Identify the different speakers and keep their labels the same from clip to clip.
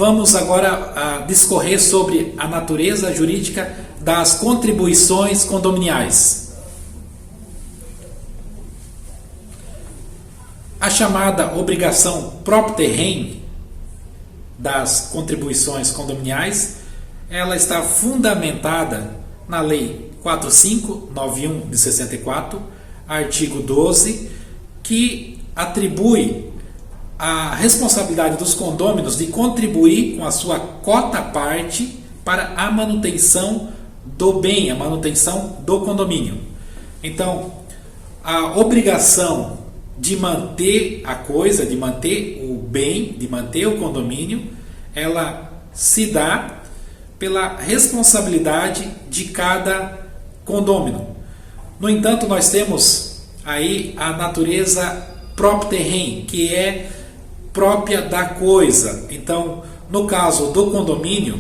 Speaker 1: vamos agora discorrer sobre a natureza jurídica das contribuições condominiais. A chamada obrigação propter rem das contribuições condominiais, ela está fundamentada na Lei 4591 de 64, artigo 12, que atribui a responsabilidade dos condôminos de contribuir com a sua cota parte para a manutenção do bem, a manutenção do condomínio. Então, a obrigação de manter a coisa, de manter o bem, de manter o condomínio, ela se dá pela responsabilidade de cada condômino. No entanto, nós temos aí a natureza propter rem, que é própria da coisa. Então, no caso do condomínio,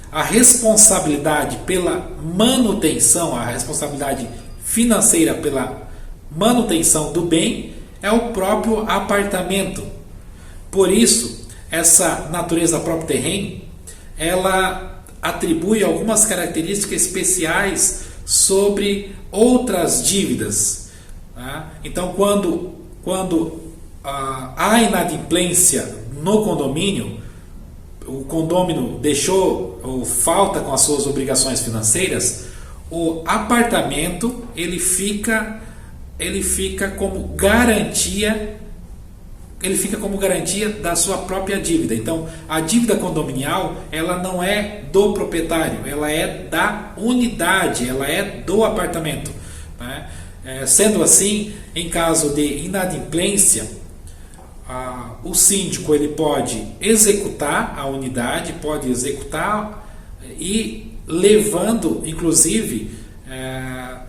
Speaker 1: a responsabilidade pela manutenção, a responsabilidade financeira pela manutenção do bem é o próprio apartamento. Por isso, essa natureza propter rem, ela atribui algumas características especiais sobre outras dívidas. Então, quando há inadimplência no condomínio, o condômino deixou ou falta com as suas obrigações financeiras, o apartamento ele fica como garantia, da sua própria dívida. Então, a dívida condominial, ela não é do proprietário, ela é da unidade, ela é do apartamento, né? Sendo assim, em caso de inadimplência, o síndico ele pode executar a unidade, pode executar e levando, inclusive,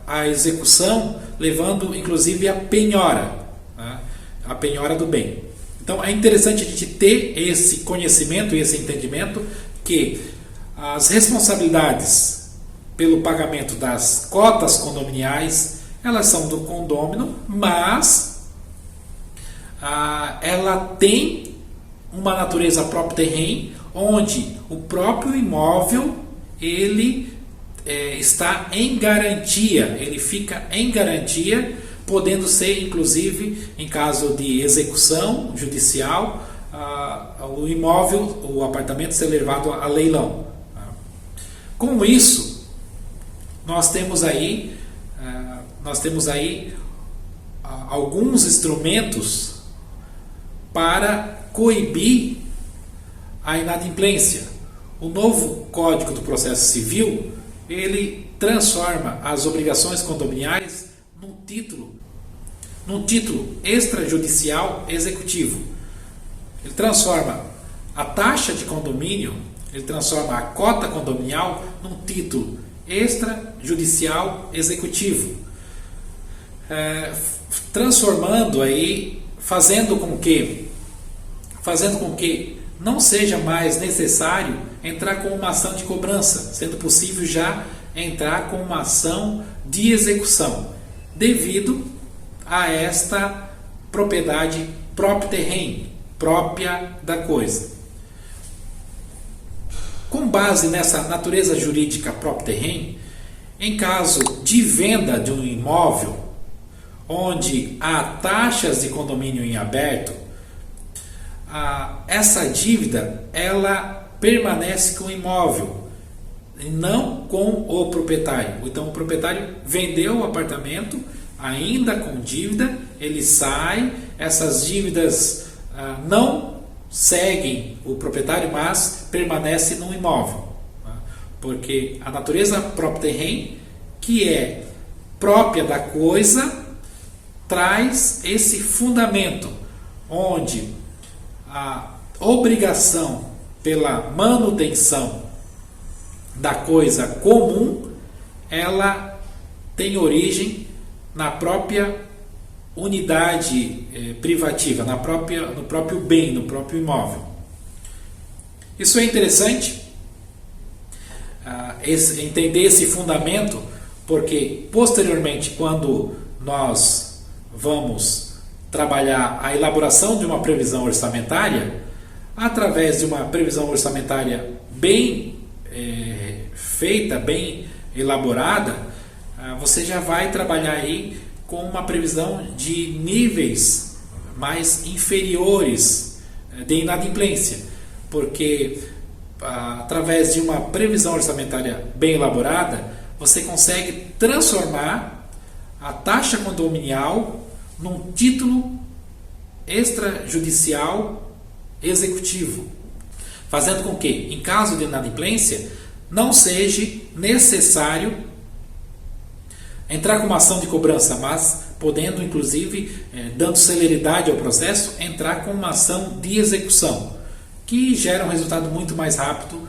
Speaker 1: a execução, levando, inclusive, a penhora, né? A penhora do bem. Então, é interessante a gente ter esse conhecimento e esse entendimento que as responsabilidades pelo pagamento das cotas condominiais, elas são do condômino, mas ela tem uma natureza propter rem, onde o próprio imóvel ele está em garantia, ele fica em garantia, podendo ser, inclusive, em caso de execução judicial, o imóvel, o apartamento ser levado a leilão. Com isso, nós temos aí alguns instrumentos para coibir a inadimplência. O novo Código do Processo Civil, ele transforma as obrigações condominiais num título extrajudicial executivo. Ele transforma a taxa de condomínio, ele transforma a cota condominial num título extrajudicial executivo, transformando aí, fazendo com que não seja mais necessário entrar com uma ação de cobrança, sendo possível já entrar com uma ação de execução, devido a esta propriedade propter rem, própria da coisa. Com base nessa natureza jurídica propter rem, em caso de venda de um imóvel onde há taxas de condomínio em aberto, essa dívida ela permanece com o imóvel, não com o proprietário. Então, o proprietário vendeu o apartamento ainda com dívida, ele sai, essas dívidas não seguem o proprietário, mas permanece no imóvel, porque a natureza propter rem, que é própria da coisa, traz esse fundamento onde a obrigação pela manutenção da coisa comum, ela tem origem na própria unidade privativa, no próprio bem, no próprio imóvel. Isso é interessante, entender esse fundamento, porque posteriormente, quando nós vamos trabalhar a elaboração de uma previsão orçamentária, através de uma previsão orçamentária bem feita, bem elaborada, você já vai trabalhar aí com uma previsão de níveis mais inferiores de inadimplência, porque através de uma previsão orçamentária bem elaborada, você consegue transformar a taxa condominial num título extrajudicial executivo, fazendo com que, em caso de inadimplência, não seja necessário entrar com uma ação de cobrança, mas podendo, inclusive, dando celeridade ao processo, entrar com uma ação de execução, que gera um resultado muito mais rápido,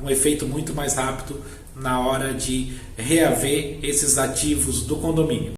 Speaker 1: um efeito muito mais rápido na hora de reaver esses ativos do condomínio.